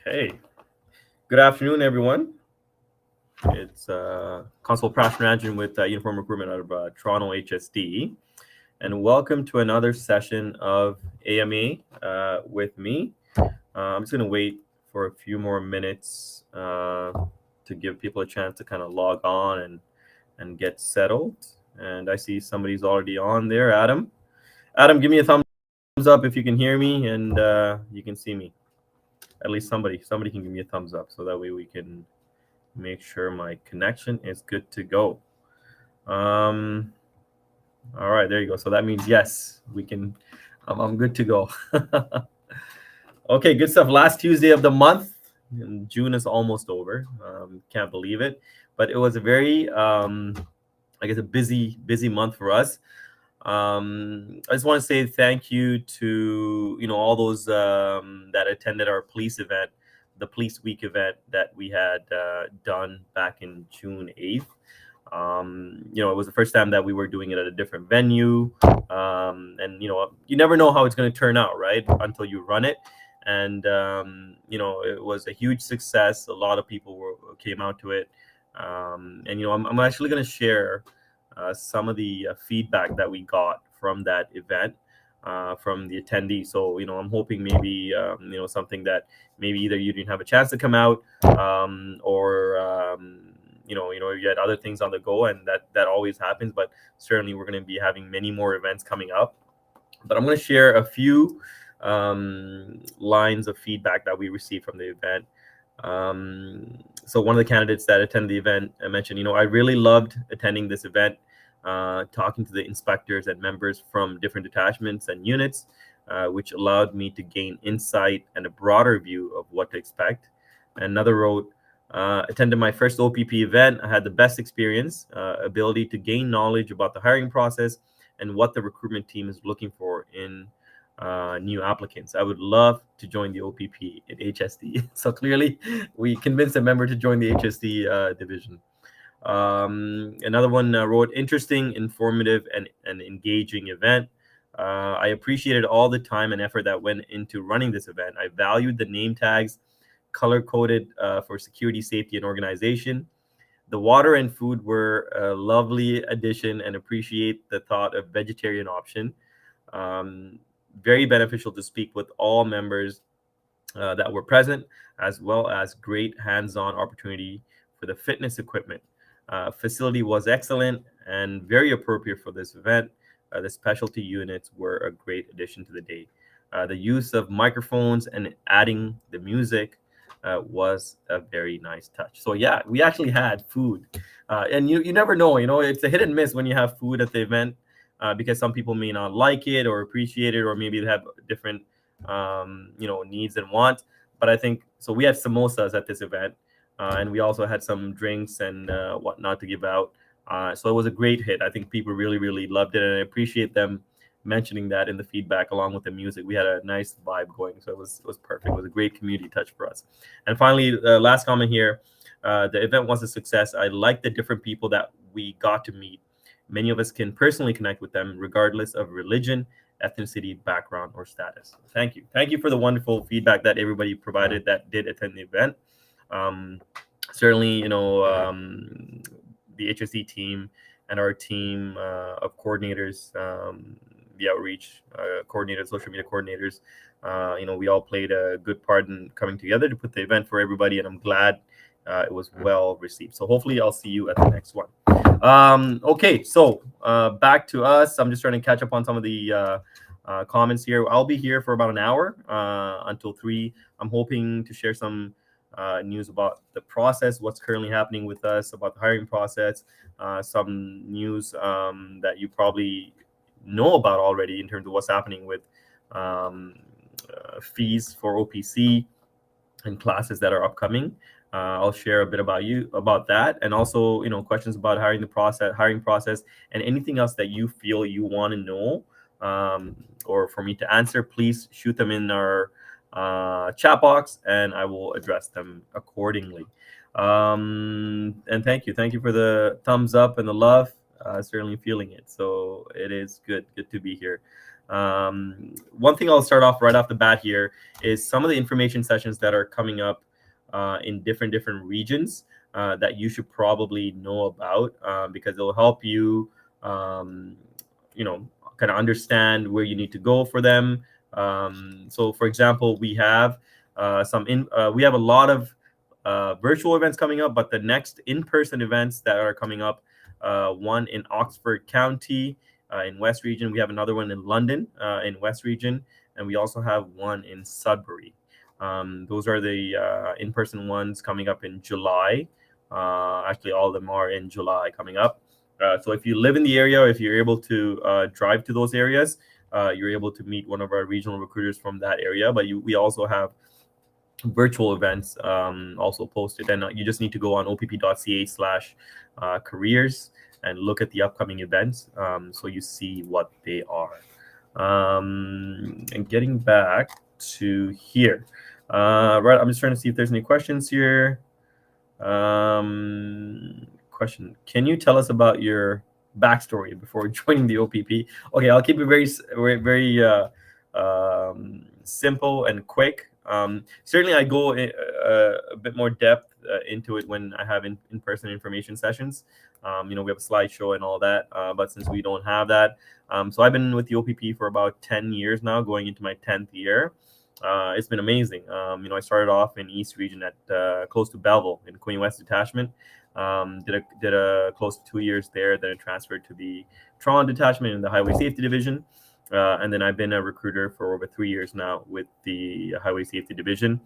Okay. Good afternoon, everyone. It's Consul Prashnajan with Uniform Recruitment out of Toronto HSD. And welcome to another session of AMA with me. I'm just going to wait for a few more minutes to give people a chance to kind of log on and get settled. And I see somebody's already on there. Adam, give me a thumbs up if you can hear me and you can see me. At least somebody can give me a thumbs up so that way we can make sure my connection is good to go. All right, there you go. So that means yes, we can. I'm good to go. Okay, good stuff. Last Tuesday of the month, and June is almost over. Can't believe it, but it was a very, I guess, a busy month for us. I just want to say thank you to all those that attended our police event, the Police Week event that we had done back in June 8th. It was the first time that we were doing it at a different venue, and you never know how it's going to turn out, right, until you run it. And it was a huge success. A lot of people came out to it, and I'm actually going to share some of the feedback that we got from that event from the attendees. So I'm hoping maybe something that maybe either you didn't have a chance to come out, or you had other things on the go, and that always happens. But certainly we're going to be having many more events coming up. But I'm going to share a few lines of feedback that we received from the event. So one of the candidates that attended the event mentioned, I really loved attending this event, talking to the inspectors and members from different detachments and units, which allowed me to gain insight and a broader view of what to expect. And another wrote, attended my first OPP event. I had the best experience, ability to gain knowledge about the hiring process and what the recruitment team is looking for in new applicants. I would love to join the OPP at HSD. So clearly, we convinced a member to join the HSD division. Another one wrote, interesting, informative, and engaging event. I appreciated all the time and effort that went into running this event. I valued the name tags, color-coded for security, safety, and organization. The water and food were a lovely addition, and appreciate the thought of vegetarian option. Very beneficial to speak with all members that were present, as well as great hands-on opportunity for the fitness equipment. Facility was excellent and very appropriate for this event. The specialty units were a great addition to the day. The use of microphones and adding the music was a very nice touch. So yeah, we actually had food, and you never know. It's a hit and miss when you have food at the event, because some people may not like it or appreciate it, or maybe they have different needs and wants. But I think so. We had samosas at this event, and we also had some drinks and whatnot to give out. So it was a great hit. I think people really, really loved it, and I appreciate them mentioning that in the feedback along with the music. We had a nice vibe going, so it was perfect. It was a great community touch for us. And finally, last comment here, the event was a success. I like the different people that we got to meet. Many of us can personally connect with them regardless of religion, ethnicity, background, or status. Thank you for the wonderful feedback that everybody provided that did attend the event. Certainly, the HSC team and our team of coordinators, the outreach coordinators, social media coordinators, we all played a good part in coming together to put the event for everybody, and I'm glad it was well received. So hopefully I'll see you at the next one. Okay, so back to us. I'm just trying to catch up on some of the comments here. I'll be here for about an hour until 3. I'm hoping to share some news about the process, what's currently happening with us, about the hiring process, some news that you probably know about already in terms of what's happening with fees for OPC and classes that are upcoming. I'll share a bit about that, and also questions about hiring process, and anything else that you feel you want to know, or for me to answer. Please shoot them in our chat box, and I will address them accordingly. And thank you for the thumbs up and the love. Certainly feeling it, so it is good to be here. One thing I'll start off right off the bat here is some of the information sessions that are coming up in different regions that you should probably know about, because it'll help you, kind of understand where you need to go for them. So, for example, we have we have a lot of virtual events coming up, but the next in-person events that are coming up, one in Oxford County in West Region. We have another one in London in West Region, and we also have one in Sudbury. Those are the in-person ones coming up in July. Actually, all of them are in July coming up. So if you live in the area, or if you're able to drive to those areas, you're able to meet one of our regional recruiters from that area. But we also have virtual events also posted, and you just need to go on opp.ca/careers and look at the upcoming events, so you see what they are. And getting back to here, right, I'm just trying to see if there's any questions here. Question: can you tell us about your backstory before joining the OPP? Okay, I'll keep it very simple and quick. Certainly, I go a bit more depth into it when I have in-person information sessions. We have a slideshow and all that, but since we don't have that, so I've been with the OPP for about 10 years now, going into my 10th year. It's been amazing. I started off in East Region at close to Belleville in Queen West Detachment. Did a close to 2 years there. Then I transferred to the Toronto Detachment in the Highway Safety Division. And then I've been a recruiter for over 3 years now with the Highway Safety Division.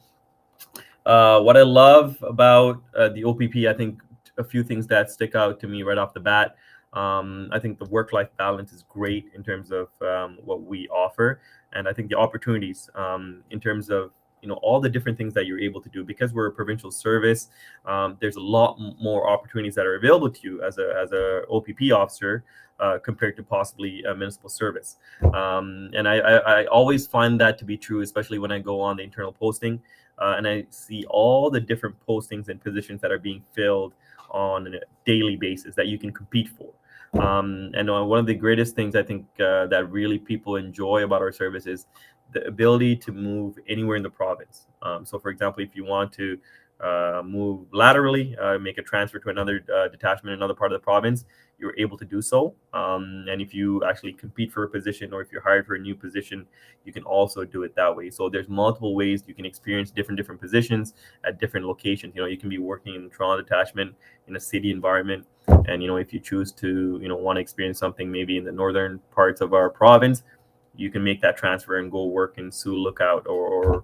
What I love about the OPP, I think a few things that stick out to me right off the bat. I think the work-life balance is great in terms of what we offer, and I think the opportunities in terms of all the different things that you're able to do, because we're a provincial service. There's a lot more opportunities that are available to you as a OPP officer compared to possibly a municipal service. And I always find that to be true, especially when I go on the internal posting and I see all the different postings and positions that are being filled on a daily basis that you can compete for. And one of the greatest things I think that really people enjoy about our service is the ability to move anywhere in the province. So, for example, if you want to move laterally, make a transfer to another detachment in another part of the province, you're able to do so. And if you actually compete for a position, or if you're hired for a new position, you can also do it that way. So there's multiple ways you can experience different positions at different locations. You can be working in the Toronto detachment in a city environment, and if you choose to want to experience something maybe in the northern parts of our province, you can make that transfer and go work in Sioux Lookout or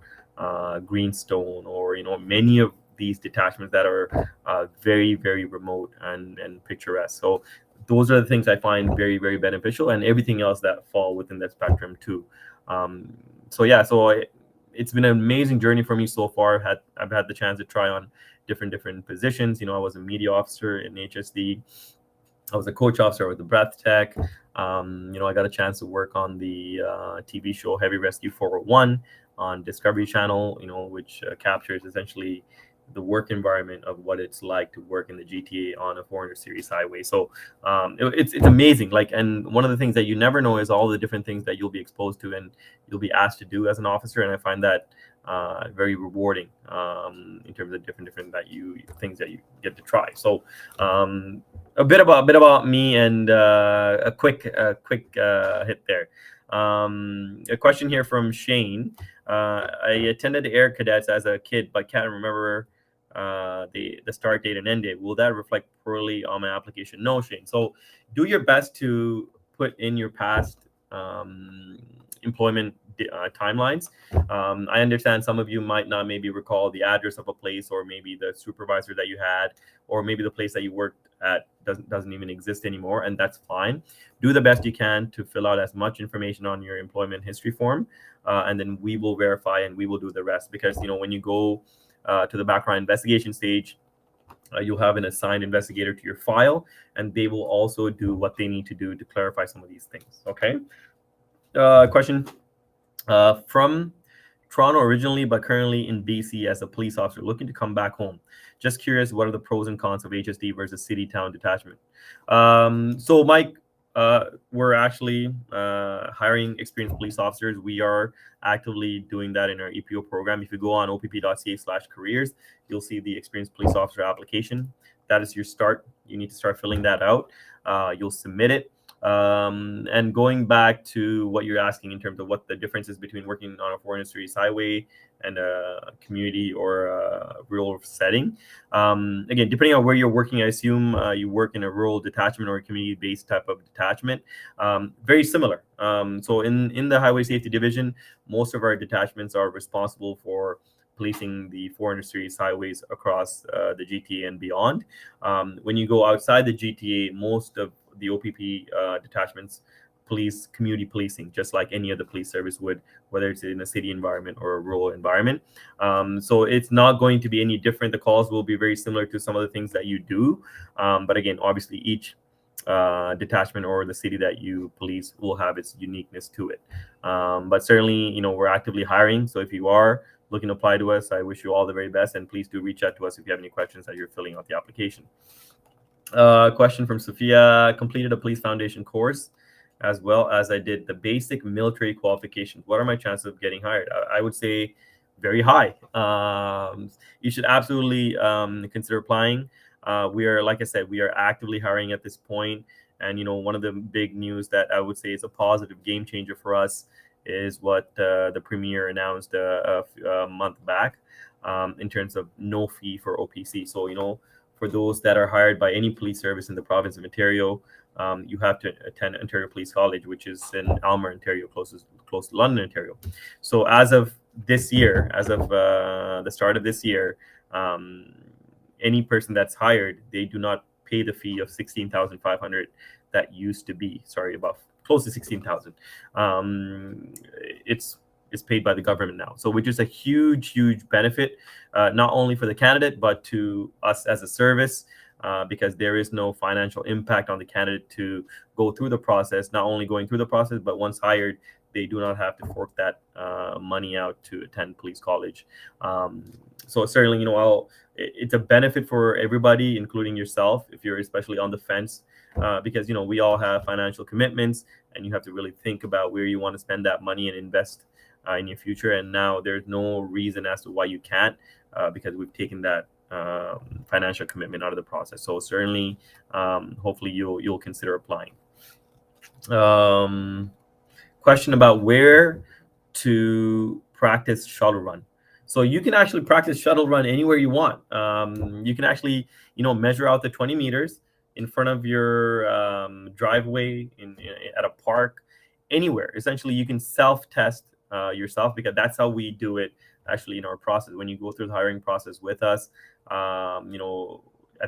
Greenstone, or many of these detachments that are very, very remote and picturesque. So those are the things I find very, very beneficial, and everything else that fall within that spectrum too. It's been an amazing journey for me so far. I've had the chance to try on different positions. I was a media officer in HSD. I was a coach officer with the Breath Tech. I got a chance to work on the TV show Heavy Rescue 401 on Discovery Channel, which captures essentially the work environment of what it's like to work in the GTA on a 400 series highway. So it's amazing. And one of the things that you never know is all the different things that you'll be exposed to and you'll be asked to do as an officer. And I find that very rewarding in terms of different things that you get to try. So a bit about me, and a quick hit there. A question here from Shane. I attended the Air Cadets as a kid, but can't remember the start date and end date. Will that reflect poorly on my application? No, Shane. So do your best to put in your past employment timelines. I understand some of you might not maybe recall the address of a place, or maybe the supervisor that you had, or maybe the place that you worked at doesn't even exist anymore, and that's fine. Do the best you can to fill out as much information on your employment history form, and then we will verify and we will do the rest. Because when you go to the background investigation stage, you'll have an assigned investigator to your file, and they will also do what they need to do to clarify some of these things. Okay. Question from Toronto originally, but currently in BC as a police officer looking to come back home. Just curious, what are the pros and cons of HSD versus city-town detachment? So, Mike, we're actually hiring experienced police officers. We are actively doing that in our EPO program. If you go on opp.ca/careers, you'll see the experienced police officer application. That is your start. You need to start filling that out. You'll submit it. And going back to what you're asking in terms of what the difference is between working on a foreign industries highway and a community or a rural setting. Again, depending on where you're working, I assume you work in a rural detachment or a community-based type of detachment. Very similar. So in the Highway Safety Division, most of our detachments are responsible for policing the foreign industries highways across the GTA and beyond. When you go outside the GTA, most of the OPP detachments police community policing, just like any other police service would, whether it's in a city environment or a rural environment. So it's not going to be any different. The calls will be very similar to some of the things that you do. But again, obviously each detachment or the city that you police will have its uniqueness to it. But certainly, we're actively hiring. So if you are looking to apply to us, I wish you all the very best. And please do reach out to us if you have any questions as you're filling out the application. Question from Sophia: completed a police foundation course as well as I did the basic military qualifications. What are my chances of getting hired? I would say very high. You should absolutely consider applying. We are, like I said, we are actively hiring at this point. And, one of the big news that I would say is a positive game changer for us is what the Premier announced a month back in terms of no fee for OPC. So, for those that are hired by any police service in the province of Ontario, you have to attend Ontario Police College, which is in Aylmer, Ontario, close to London, Ontario. So as of this year, as of the start of this year, any person that's hired, they do not pay the fee of $16,500 that used to be. Sorry, about close to $16,000. It's paid by the government now, so which is a huge benefit, not only for the candidate but to us as a service, because there is no financial impact on the candidate to go through the process. Not only going through the process, but once hired, they do not have to fork that money out to attend police college. So certainly, it's a benefit for everybody, including yourself, if you're especially on the fence, because we all have financial commitments, and you have to really think about where you want to spend that money and invest in your future. And now there's no reason as to why you can't, because we've taken that financial commitment out of the process. So certainly, hopefully you'll consider applying. Question about where to practice shuttle run. So you can actually practice shuttle run anywhere you want. You can actually, measure out the 20 meters in front of your driveway at a park, anywhere. Essentially, you can self-test yourself, because that's how we do it actually in our process. When you go through the hiring process with us, at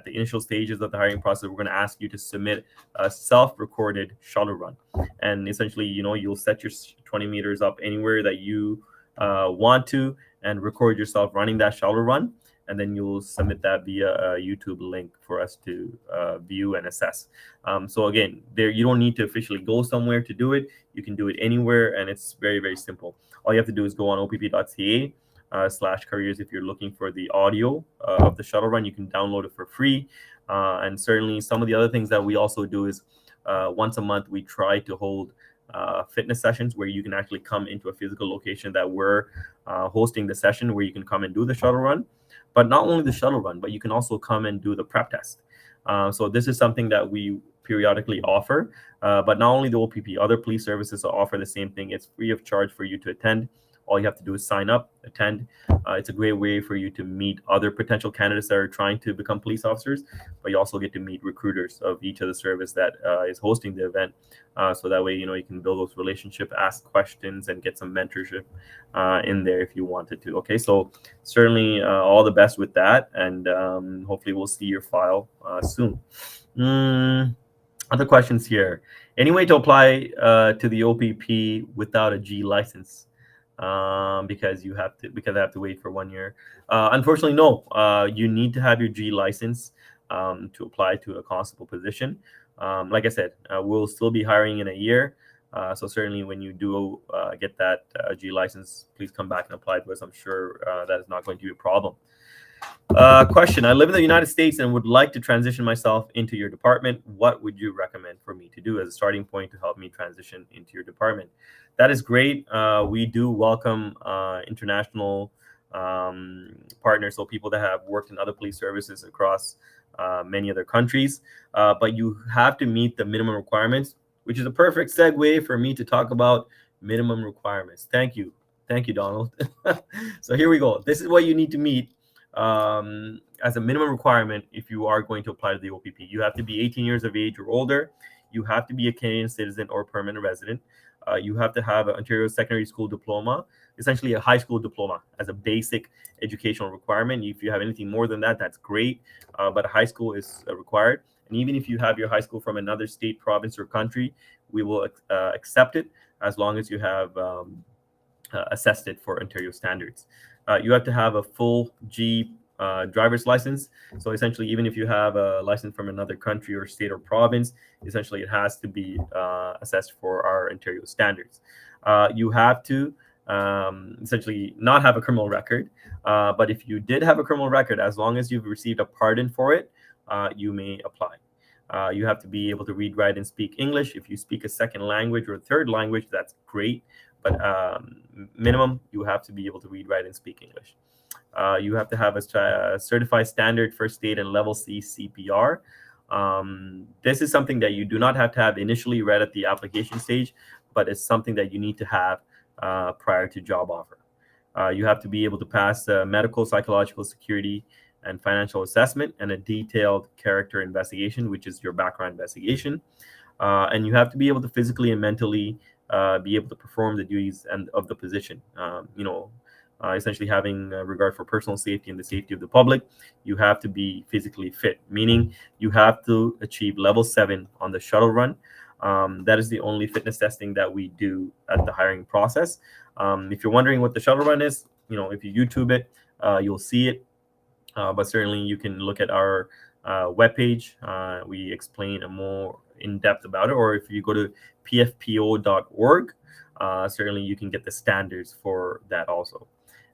the initial stages of the hiring process, we're going to ask you to submit a self-recorded shuttle run. And essentially, you'll set your 20 meters up anywhere that you want to, and record yourself running that shuttle run. And then you'll submit that via a YouTube link for us to view and assess. So again, you don't need to officially go somewhere to do it. You can do it anywhere, and it's very simple. All you have to do is go on opp.ca/careers. If you're looking for the audio of the shuttle run, you can download it for free. And certainly, some of the other things that we also do is once a month we try to hold fitness sessions where you can actually come into a physical location that we're hosting the session, where you can come and do the shuttle run. But not only the shuttle run, but you can also come and do the prep test. So this is something that we periodically offer. But not only the OPP, other police services offer the same thing. It's free of charge for you to attend. All you have to do is sign up, attend. It's a great way for you to meet other potential candidates that are trying to become police officers, but you also get to meet recruiters of each of the service that is hosting the event. So that way, you can build those relationships, ask questions, and get some mentorship in there if you wanted to. Okay, so certainly all the best with that, and hopefully we'll see your file soon. Other questions here. Any way to apply to the OPP without a G license? Because I have to wait for 1 year. Unfortunately, no. You need to have your G license to apply to a constable position. Like I said, we'll still be hiring in a year. So certainly when you do get that G license, please come back and apply to us. I'm sure that is not going to be a problem. Question. I live in the United States and would like to transition myself into your department. What would you recommend for me to do as a starting point to help me transition into your department? That is great. We do welcome international partners, so people that have worked in other police services across many other countries. But you have to meet the minimum requirements, which is a perfect segue for me to talk about minimum requirements. Thank you. Thank you, Donald. So here we go. This is what you need to meet as a minimum requirement if you are going to apply to the OPP. You have to be 18 years of age or older. You have to be a Canadian citizen or permanent resident. You have to have an Ontario secondary school diploma, essentially a high school diploma as a basic educational requirement. If you have anything more than that, that's great, but a high school is required. And even if you have your high school from another state, province, or country, we will accept it as long as you have assessed it for Ontario standards. You have to have a full G driver's license. So essentially, even if you have a license from another country or state or province, essentially it has to be assessed for our Ontario standards. You have to essentially not have a criminal record. But if you did have a criminal record, as long as you've received a pardon for it, you may apply. You have to be able to read, write, and speak English. If you speak a second language or a third language, that's great. But minimum, you have to be able to read, write, and speak English. You have to have a certified standard first aid and level C CPR. This is something that you do not have to have initially read at the application stage, but it's something that you need to have prior to job offer. You have to be able to pass medical, psychological, security, and financial assessment and a detailed character investigation, which is your background investigation. And you have to be able to physically and mentally be able to perform the duties of the position. Essentially having regard for personal safety and the safety of the public. You have to be physically fit, meaning you have to achieve level 7 on the shuttle run. That is the only fitness testing that we do at the hiring process. If you're wondering what the shuttle run is, if you YouTube it, you'll see it. But certainly you can look at our webpage. We explain a more in-depth about it. Or if you go to pfpo.org, certainly you can get the standards for that also.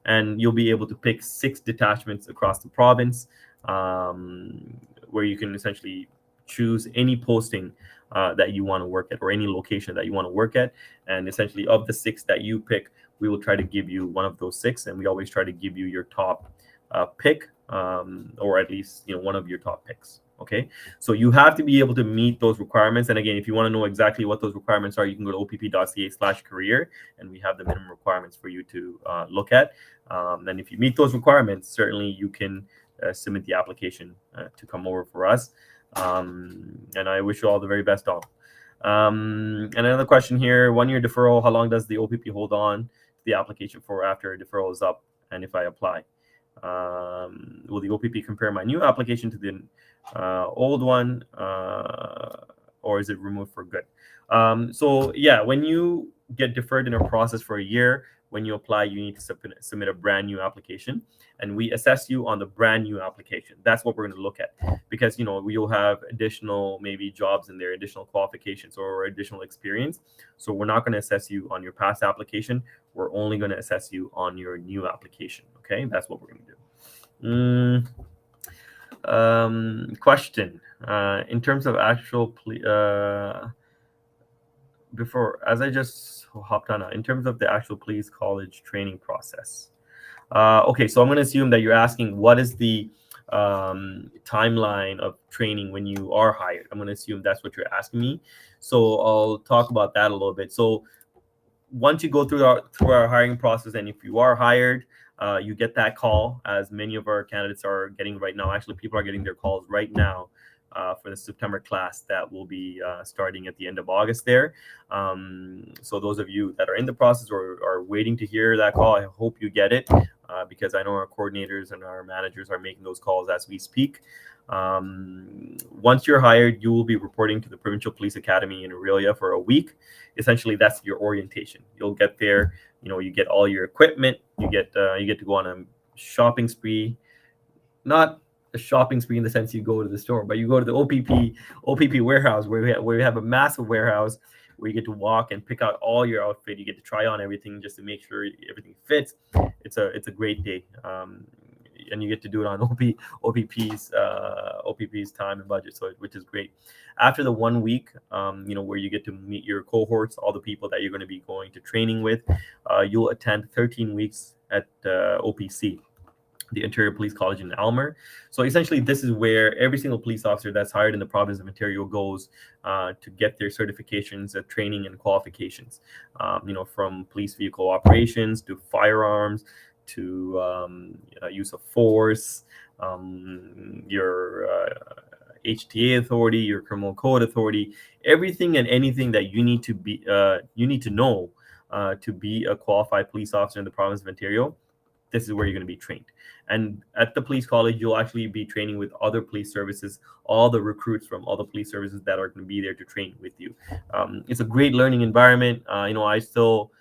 And you'll be able to pick 6 detachments across the province, where you can essentially choose any posting that you want to work at, or any location that you want to work at. And essentially of the 6 that you pick, we will try to give you one of those 6. And we always try to give you your top pick, or at least one of your top picks. Okay, so you have to be able to meet those requirements. And again, if you want to know exactly what those requirements are, you can go to opp.ca/career, and we have the minimum requirements for you to look at. And if you meet those requirements, certainly you can submit the application to come over for us. And I wish you all the very best, Donald. And another question here: 1 year deferral. How long does the OPP hold on to the application for after a deferral is up? And if I apply, will the OPP compare my new application to the old one, or is it removed for good? So yeah, when you get deferred in a process for a year, when you apply, you need to submit a brand new application, and we assess you on the brand new application. That's what we're going to look at, because we'll have additional maybe jobs in there, additional qualifications, or additional experience. So we're not going to assess you on your past application. We're only going to assess you on your new application. Okay, that's what we're going to do. Question: in terms of actual before, as I just hopped on, in terms of the actual police college training process. Okay, so I'm going to assume that you're asking what is the timeline of training when you are hired. I'm going to assume that's what you're asking me. So I'll talk about that a little bit. So once you go through our hiring process, and if you are hired, you get that call, as many of our candidates are getting right now. Actually, people are getting their calls right now for the September class that will be starting at the end of August there. So those of you that are in the process or are waiting to hear that call, I hope you get it, because I know our coordinators and our managers are making those calls as we speak. Once you're hired, you will be reporting to the Provincial Police Academy in Aurelia for a week. Essentially, that's your orientation. You'll get there, you get all your equipment, you get to go on a shopping spree. Not a shopping spree in the sense you go to the store, but you go to the OPP warehouse, where we have a massive warehouse where you get to walk and pick out all your outfit. You get to try on everything just to make sure everything fits. It's a great day. And you get to do it on OPP's time and budget, so which is great. After the 1 week, where you get to meet your cohorts, all the people that you're going to be going to training with, you'll attend 13 weeks at OPC, the Ontario Police College in Aylmer. So essentially, this is where every single police officer that's hired in the province of Ontario goes to get their certifications, training, and qualifications. From police vehicle operations to firearms to use of force, your HTA authority, your criminal code authority, everything and anything that you need to know to be a qualified police officer in the province of Ontario. This is where you're going to be trained. And at the police college, you'll actually be training with other police services, all the recruits from all the police services that are going to be there to train with you. It's a great learning environment. I still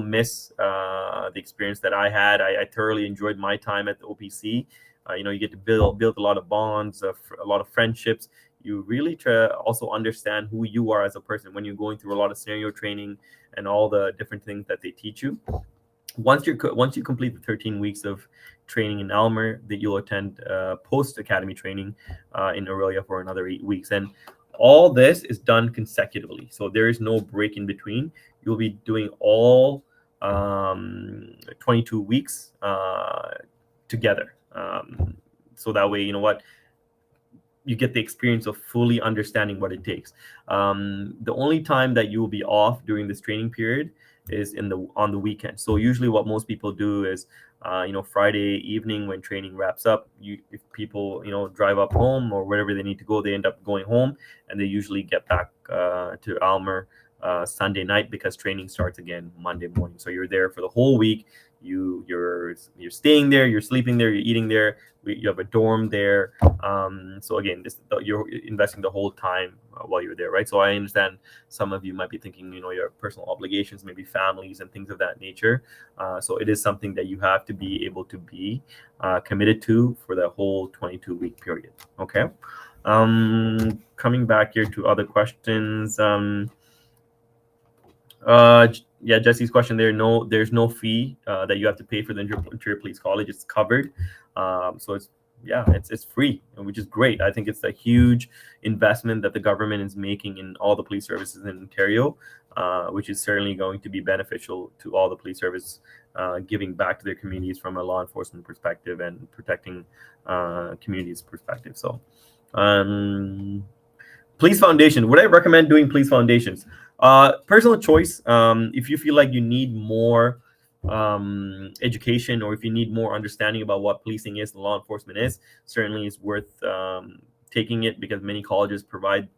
miss the experience that I had. I thoroughly enjoyed my time at the OPC. You get to build a lot of bonds, a lot of friendships. You really try also understand who you are as a person when you're going through a lot of scenario training and all the different things that they teach you. Once you complete the 13 weeks of training in Aylmer, that you'll attend post academy training in Aurelia for another 8 weeks, and all this is done consecutively. So there is no break in between. You'll be doing all 22 weeks together. So that way, you get the experience of fully understanding what it takes. The only time that you will be off during this training period is on the weekend. So usually what most people do is Friday evening when training wraps up, if people drive up home or wherever they need to go, they end up going home, and they usually get back to Aylmer Sunday night, because training starts again Monday morning. So you're there for the whole week. You're staying there, you're sleeping there, you're eating there. You have a dorm there. So again, you're investing the whole time while you're there, right? So I understand some of you might be thinking, your personal obligations, maybe families and things of that nature. So it is something that you have to be able to be committed to for the whole 22-week period. Okay. Coming back here to other questions. Yeah, Jesse's question there. No, there's no fee that you have to pay for the Ontario Police College. It's covered. So it's free, which is great. I think it's a huge investment that the government is making in all the police services in Ontario, which is certainly going to be beneficial to all the police service, giving back to their communities from a law enforcement perspective and protecting communities perspective. So police foundation, would I recommend doing police foundations? Personal choice. If you feel like you need more education, or if you need more understanding about what policing is and law enforcement is, certainly it's worth taking it, because many colleges provide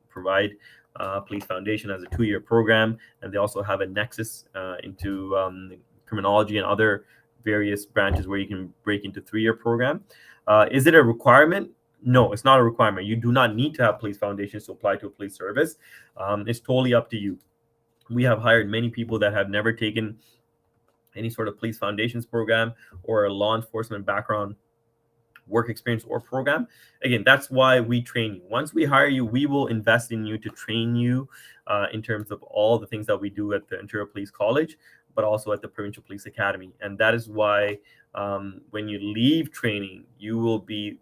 police foundation as a 2-year program, and they also have a nexus into criminology and other various branches where you can break into 3-year program. Is it a requirement? No, it's not a requirement. You do not need to have police foundations to apply to a police service. It's totally up to you. We have hired many people that have never taken any sort of police foundations program or a law enforcement background, work experience, or program. Again, that's why we train you. Once we hire you, we will invest in you to train you in terms of all the things that we do at the Ontario Police College, but also at the Provincial Police Academy. And that is why when you leave training, you will be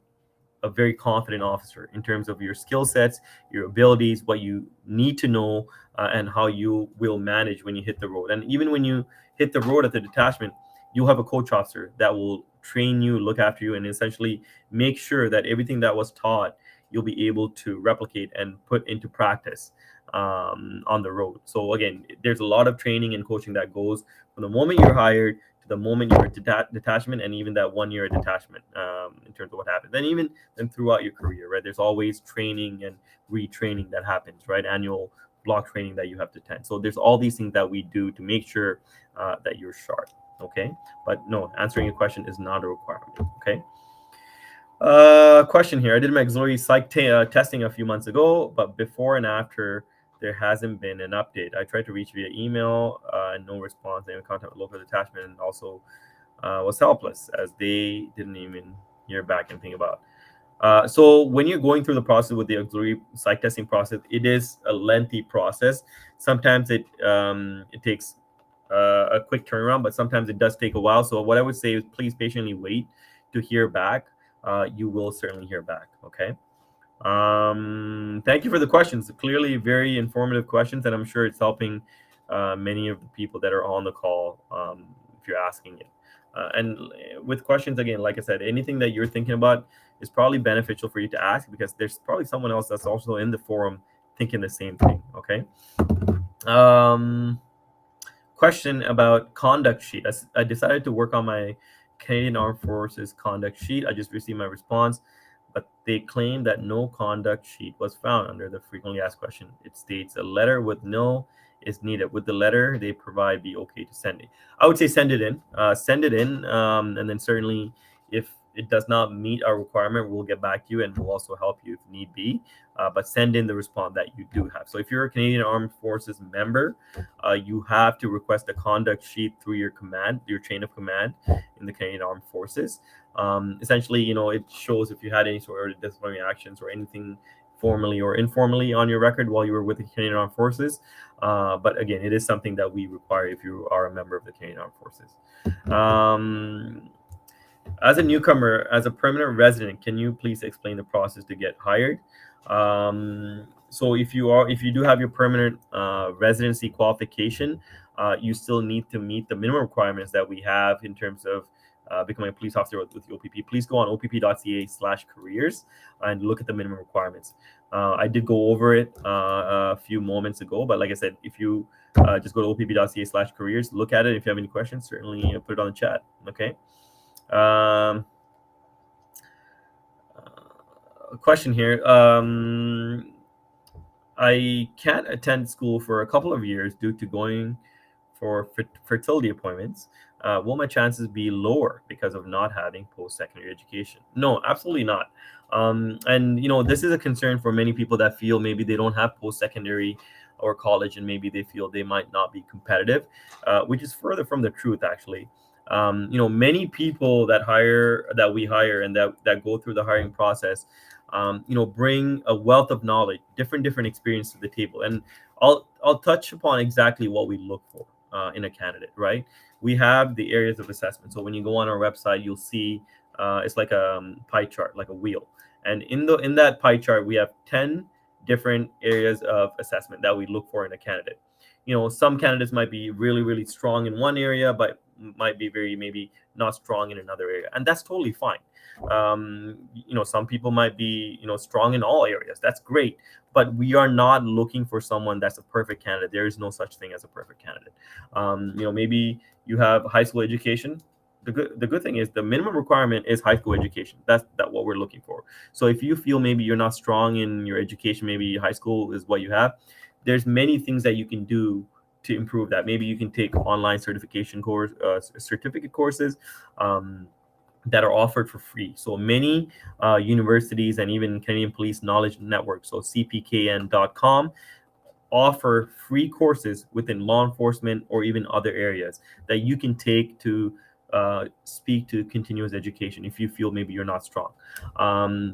a very confident officer in terms of your skill sets, your abilities, what you need to know, and how you will manage when you hit the road. And even when you hit the road at the detachment, you'll have a coach officer that will train you, look after you, and essentially make sure that everything that was taught, you'll be able to replicate and put into practice. on the road. So again, there's a lot of training and coaching that goes from the moment you're hired to the moment you're detachment, and even that 1 year detachment, in terms of what happens. And even then throughout your career, right? There's always training and retraining that happens, right? Annual block training that you have to attend. So there's all these things that we do to make sure that you're sharp. Okay, but no, answering your question is not a requirement. Okay. Question here. I did my auxiliary psych testing a few months ago, but before and after, there hasn't been an update. I tried to reach via email and no response. They contact with local detachment and also was helpless as they didn't even hear back anything about. So when you're going through the process with the auxiliary psych testing process, it is a lengthy process. Sometimes it takes a quick turnaround, but sometimes it does take a while. So what I would say is please patiently wait to hear back. You will certainly hear back. Okay. Thank you for the questions. Clearly, very informative questions, and I'm sure it's helping many of the people that are on the call if you're asking it. And with questions, again, like I said, anything that you're thinking about is probably beneficial for you to ask because there's probably someone else that's also in the forum thinking the same thing. Okay. Question about conduct sheet. I decided to work on my Canadian Armed Forces conduct sheet. I just received my response, but they claim that no conduct sheet was found under the frequently asked question. It states a letter with no is needed. With the letter they provide, be okay to send it. I would say send it in. And then certainly if it does not meet our requirement, we'll get back to you and we'll also help you if need be. But send in the response that you do have. So if you're a Canadian Armed Forces member, you have to request a conduct sheet through your command, your chain of command in the Canadian Armed Forces. Essentially, it shows if you had any sort of disciplinary actions or anything formally or informally on your record while you were with the Canadian Armed Forces. But again, it is something that we require if you are a member of the Canadian Armed Forces. As a newcomer, as a permanent resident, can you please explain the process to get hired? So if you do have your permanent residency qualification, you still need to meet the minimum requirements that we have in terms of becoming a police officer with the OPP. Please go on opp.ca/careers and look at the minimum requirements. I did go over it a few moments ago, but like I said, if you just go to opp.ca/careers, look at it. If you have any questions, certainly put it on the chat. Okay. Question here. I can't attend school for a couple of years due to going for fertility appointments. Will my chances be lower because of not having post-secondary education? No, absolutely not. And this is a concern for many people that feel maybe they don't have post-secondary or college, and maybe they feel they might not be competitive, which is further from the truth, actually. Many people that we hire and that go through the hiring process, bring a wealth of knowledge, different experience to the table. And I'll touch upon exactly what we look for in a candidate, right? We have the areas of assessment. So when you go on our website, you'll see it's like a pie chart, like a wheel. And in that pie chart, we have 10 different areas of assessment that we look for in a candidate. Some candidates might be really, really strong in one area, but might be very maybe not strong in another area, and that's totally fine. Some people might be strong in all areas. That's great, but we are not looking for someone that's a perfect candidate. There is no such thing as a perfect candidate. Maybe you have high school education. The good thing is the minimum requirement is high school education. That's what we're looking for. So if you feel maybe you're not strong in your education, maybe high school is what you have, there's many things that you can do to improve that. Maybe you can take online certificate courses that are offered for free. So many universities and even Canadian Police Knowledge Network, so cpkn.com, offer free courses within law enforcement or even other areas that you can take to speak to continuous education if you feel maybe you're not strong.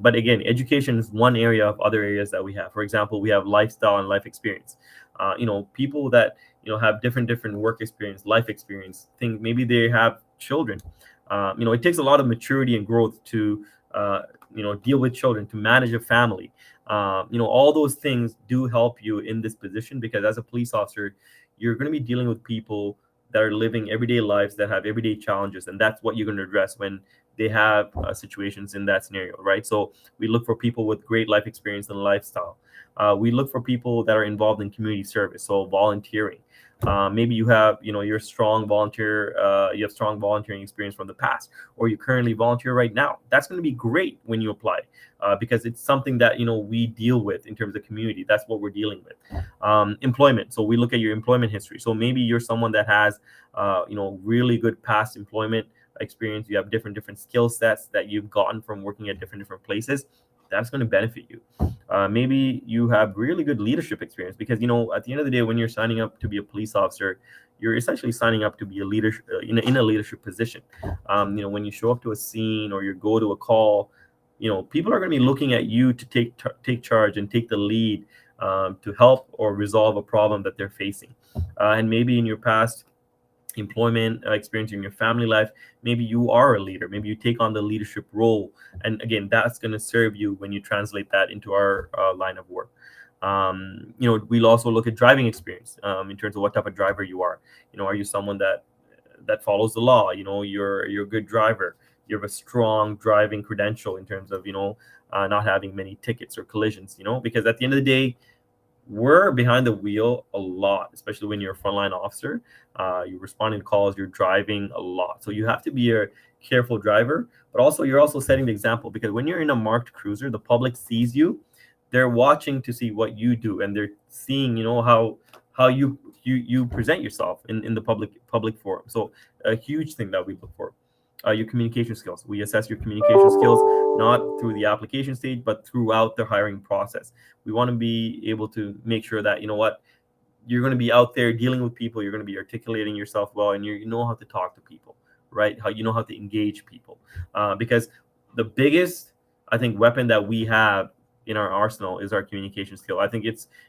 But again, education is one area of other areas that we have. For example, we have lifestyle and life experience. People that have different work experience, life experience, think maybe they have children. It takes a lot of maturity and growth to deal with children, to manage a family. All those things do help you in this position, because as a police officer, you're going to be dealing with people that are living everyday lives, that have everyday challenges, and that's what you're going to address when they have situations in that scenario, right? So we look for people with great life experience and lifestyle. We look for people that are involved in community service, so volunteering. Maybe you have, you're a strong volunteer, you have strong volunteering experience from the past, or you currently volunteer right now. That's going to be great when you apply, because it's something that we deal with in terms of community. That's what we're dealing with. Employment. So we look at your employment history. So maybe you're someone that has, really good past employment experience. You have different skill sets that you've gotten from working at different places. That's going to benefit you. Maybe you have really good leadership experience, because at the end of the day, when you're signing up to be a police officer, you're essentially signing up to be a leader in a leadership position. When you show up to a scene or you go to a call, people are going to be looking at you to take charge and take the lead, to help or resolve a problem that they're facing. And maybe in your past employment experience, in your family life, maybe you are a leader, maybe you take on the leadership role, and again, that's going to serve you when you translate that into our line of work. We'll also look at driving experience, in terms of what type of driver you are. Are you someone that follows the law? You're a good driver, you have a strong driving credential in terms of not having many tickets or collisions, because at the end of the day, we're behind the wheel a lot, especially when you're a frontline officer. You're responding to calls, you're driving a lot. So you have to be a careful driver, but also you're also setting the example, because when you're in a marked cruiser, the public sees you. They're watching to see what you do, and they're seeing, how you present yourself in the public forum. So a huge thing that we look for. Your communication skills. We assess your communication skills not through the application stage, but throughout the hiring process. We want to be able to make sure that you're going to be out there dealing with people, you're going to be articulating yourself well, and you know how to talk to people, right? How to engage people, because the biggest, I think, weapon that we have in our arsenal is our communication skill. I think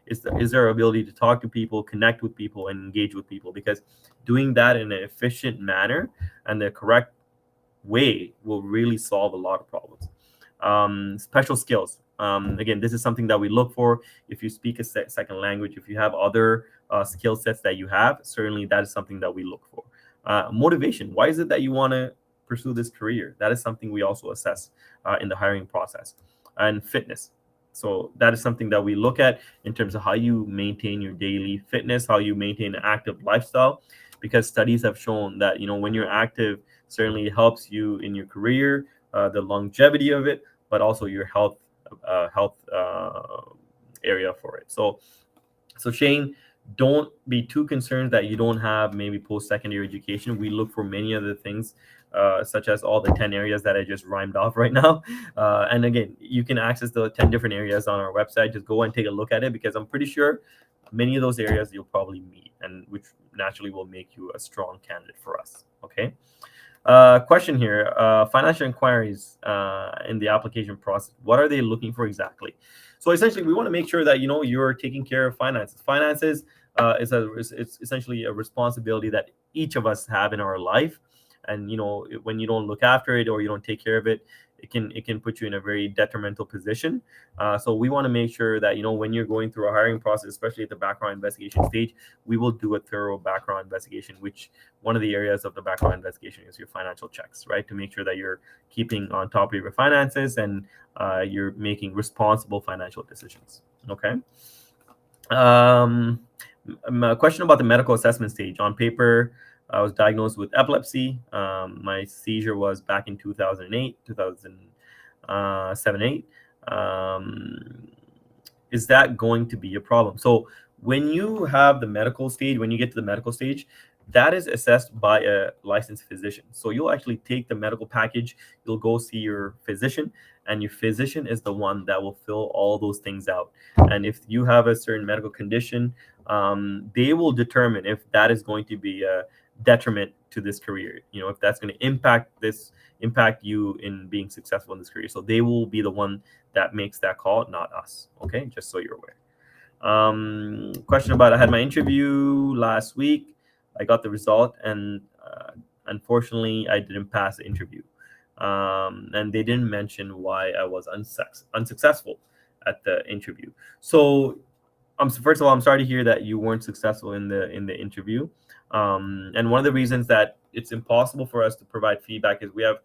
is our ability to talk to people, connect with people, and engage with people, because doing that in an efficient manner and the correct way will really solve a lot of problems. Special skills. Again, this is something that we look for. If you speak a second language, if you have other skill sets that you have, certainly that is something that we look for. Motivation. Why is it that you want to pursue this career? That is something we also assess in the hiring process. And fitness. So that is something that we look at in terms of how you maintain your daily fitness, how you maintain an active lifestyle, because studies have shown that when you're active, certainly it helps you in your career, the longevity of it, but also your health area for it. So Shane, don't be too concerned that you don't have maybe post-secondary education. We look for many other things, such as all the 10 areas that I just rhymed off right now. And again, you can access the 10 different areas on our website. Just go and take a look at it, because I'm pretty sure many of those areas you'll probably meet, and which naturally will make you a strong candidate for us. Okay. Question here. Financial inquiries in the application process. What are they looking for exactly? So essentially, we want to make sure that you're taking care of finances. Finances it's essentially a responsibility that each of us have in our life, and when you don't look after it or you don't take care of it, it can put you in a very detrimental position. So we want to make sure that when you're going through a hiring process, especially at the background investigation stage, we will do a thorough background investigation, which one of the areas of the background investigation is your financial checks, right? To make sure that you're keeping on top of your finances and you're making responsible financial decisions. Okay. A question about the medical assessment stage. On paper, I was diagnosed with epilepsy. My seizure was back in 2007, 8. Is that going to be a problem? So when you have the medical stage, when you get to the medical stage, that is assessed by a licensed physician. So you'll actually take the medical package, you'll go see your physician, and your physician is the one that will fill all those things out. And if you have a certain medical condition, they will determine if that is going to be a detriment to this career, if that's going to impact you in being successful in this career. So they will be the one that makes that call, not us. Okay, just so you're aware. Question about, I had my interview last week. I got the result, and unfortunately, I didn't pass the interview. And they didn't mention why I was unsuccessful at the interview. So, first of all, I'm sorry to hear that you weren't successful in the interview. And one of the reasons that it's impossible for us to provide feedback is we have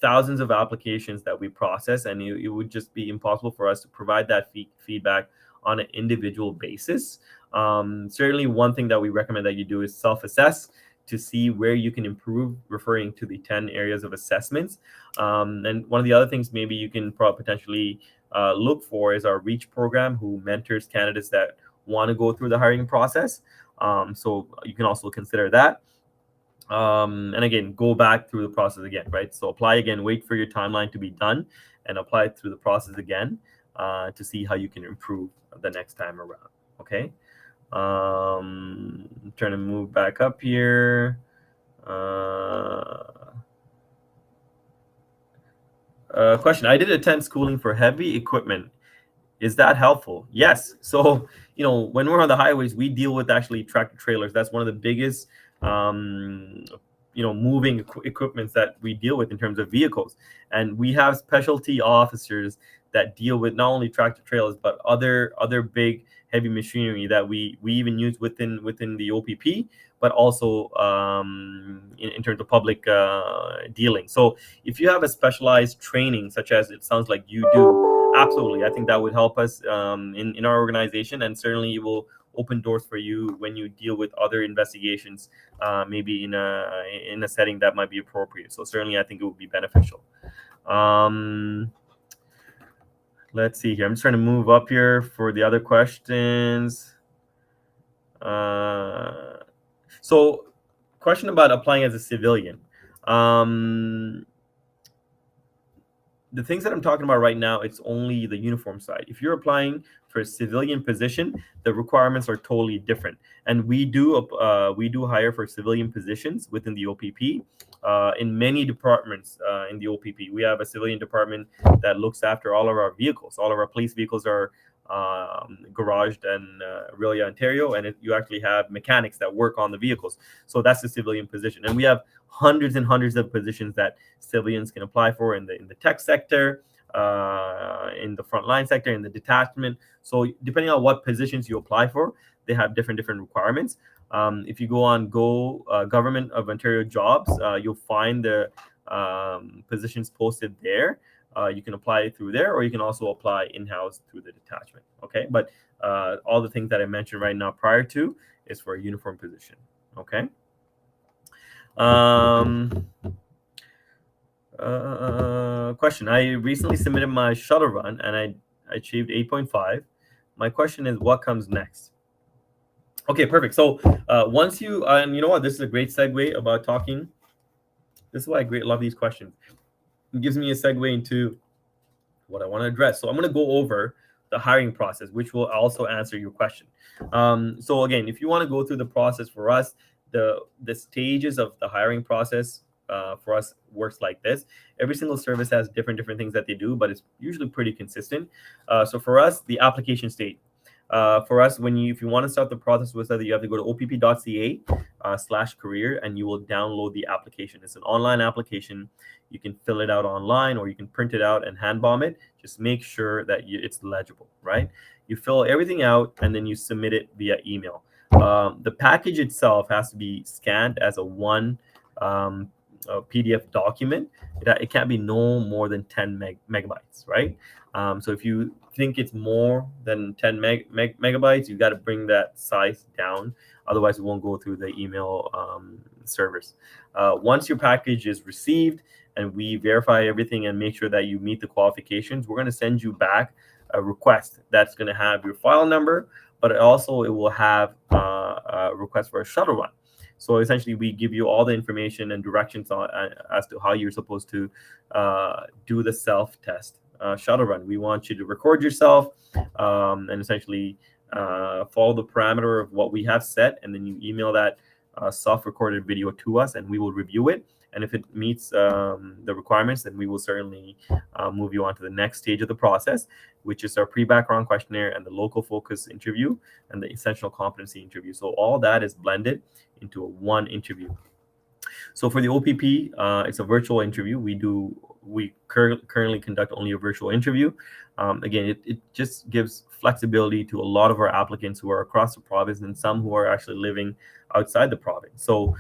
thousands of applications that we process, and it would just be impossible for us to provide that feedback on an individual basis. Certainly, one thing that we recommend that you do is self-assess to see where you can improve, referring to the 10 areas of assessments. And one of the other things maybe you can potentially look for is our REACH program, who mentors candidates that want to go through the hiring process. So you can also consider that. And again, go back through the process again, right? So apply again, wait for your timeline to be done, and apply through the process again to see how you can improve the next time around. Okay. I'm trying to move back up here. Question: I did attend schooling for heavy equipment. Is that helpful? Yes. So, when we're on the highways, we deal with actually tractor trailers. That's one of the biggest, moving equipments that we deal with in terms of vehicles. And we have specialty officers that deal with not only tractor trailers, but other big heavy machinery that we even use within the OPP, but also in terms of public dealing. So if you have a specialized training, such as it sounds like you do, absolutely, I think that would help us in our organization, and certainly it will open doors for you when you deal with other investigations, maybe in a setting that might be appropriate. So certainly, I think it would be beneficial. Let's see here. I'm just trying to move up here for the other questions. So, question about applying as a civilian. The things that I'm talking about right now, it's only the uniform side. If you're applying for a civilian position, the requirements are totally different. And we do hire for civilian positions within the OPP. In many departments in the OPP, we have a civilian department that looks after all of our vehicles. All of our police vehicles are garaged in Aurelia, Ontario, and you actually have mechanics that work on the vehicles. So that's the civilian position, and we have hundreds and hundreds of positions that civilians can apply for in the tech sector, in the frontline sector, in the detachment. So depending on what positions you apply for, they have different requirements. If you go on Government of Ontario Jobs, you'll find the positions posted there. You can apply through there, or you can also apply in-house through the detachment. Okay, but all the things that I mentioned right now prior to is for a uniform position. Okay. Question: I recently submitted my shuttle run and I achieved 8.5. My question is, what comes next? Okay, perfect. So once you and you know what, this is a great segue about talking. This is why I love these questions. It gives me a segue into what I want to address. So I'm going to go over the hiring process, which will also answer your question. So again, if you want to go through the process for us, the stages of the hiring process for us works like this. Every single service has different things that they do, but it's usually pretty consistent. So for us, the application stage. For us, if you want to start the process with us, you have to go to opp.ca/career, and you will download the application. It's an online application. You can fill it out online, or you can print it out and hand bomb it. Just make sure that it's legible, right? You fill everything out, and then you submit it via email. The package itself has to be scanned as a one PDF document. It can't be no more than 10 megabytes, right? So if you think it's more than 10 megabytes, you got to bring that size down. Otherwise, it won't go through the email servers. Once your package is received and we verify everything and make sure that you meet the qualifications, we're going to send you back a request that's going to have your file number, but it will have a request for a shuttle run. So essentially, we give you all the information and directions as to how you're supposed to do the self-test shuttle run. We want you to record yourself and essentially follow the parameter of what we have set, and then you email that self-recorded video to us, and we will review it. And if it meets the requirements, then we will certainly move you on to the next stage of the process, which is our pre-background questionnaire and the local focus interview and the essential competency interview. So all that is blended into one interview. So for the OPP, it's a virtual interview. We currently conduct only a virtual interview. Again, it just gives flexibility to a lot of our applicants who are across the province and some who are actually living outside the province. So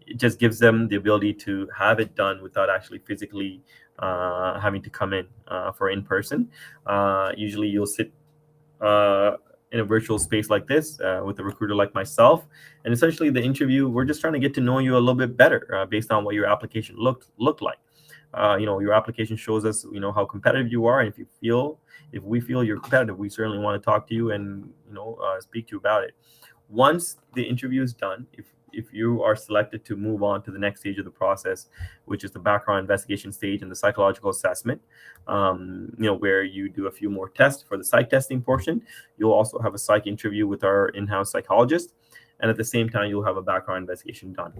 it just gives them the ability to have it done without actually physically having to come in for in person. Usually, you'll sit uh, in a virtual space like this with a recruiter like myself. And essentially, the interview, we're just trying to get to know you a little bit better based on what your application looked like. Your application shows us, how competitive you are, and if we feel you're competitive, we certainly want to talk to you and speak to you about it. Once the interview is done, if you are selected to move on to the next stage of the process, which is the background investigation stage and the psychological assessment, where you do a few more tests for the psych testing portion, you'll also have a psych interview with our in-house psychologist. And at the same time, you'll have a background investigation done.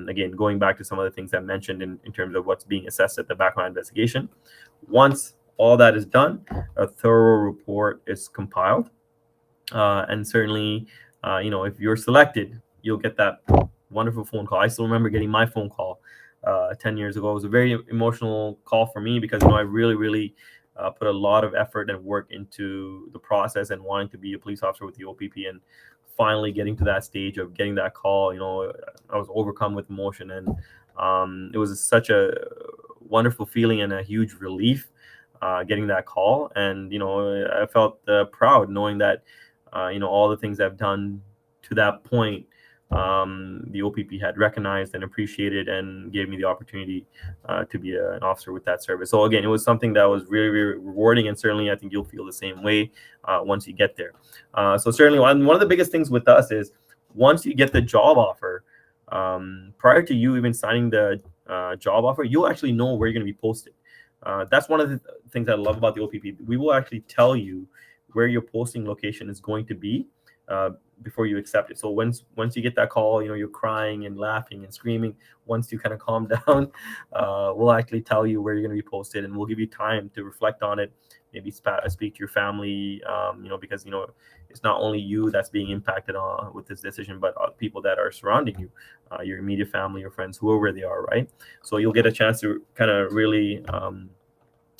Again, going back to some of the things I mentioned in terms of what's being assessed at the background investigation. Once all that is done, a thorough report is compiled. And certainly, if you're selected, you'll get that wonderful phone call. I still remember getting my phone call 10 years ago. It was a very emotional call for me because I really, really put a lot of effort and work into the process and wanting to be a police officer with the OPP, and finally getting to that stage of getting that call. I was overcome with emotion, and it was such a wonderful feeling and a huge relief getting that call. And I felt proud knowing that all the things I've done to that point, the OPP had recognized and appreciated and gave me the opportunity to be an officer with that service. So again, it was something that was really, really rewarding, and certainly I think you'll feel the same way once you get there. So certainly one of the biggest things with us is once you get the job offer, prior to you even signing the job offer, you'll actually know where you're going to be posted. That's one of the things I love about the OPP. We will actually tell you where your posting location is going to be before you accept it. So once you get that call, you're crying and laughing and screaming. Once you kind of calm down, we'll actually tell you where you're going to be posted, and we'll give you time to reflect on it. Maybe speak to your family, because it's not only you that's being impacted with this decision, but people that are surrounding you, your immediate family, your friends, whoever they are, right? So you'll get a chance to kind of really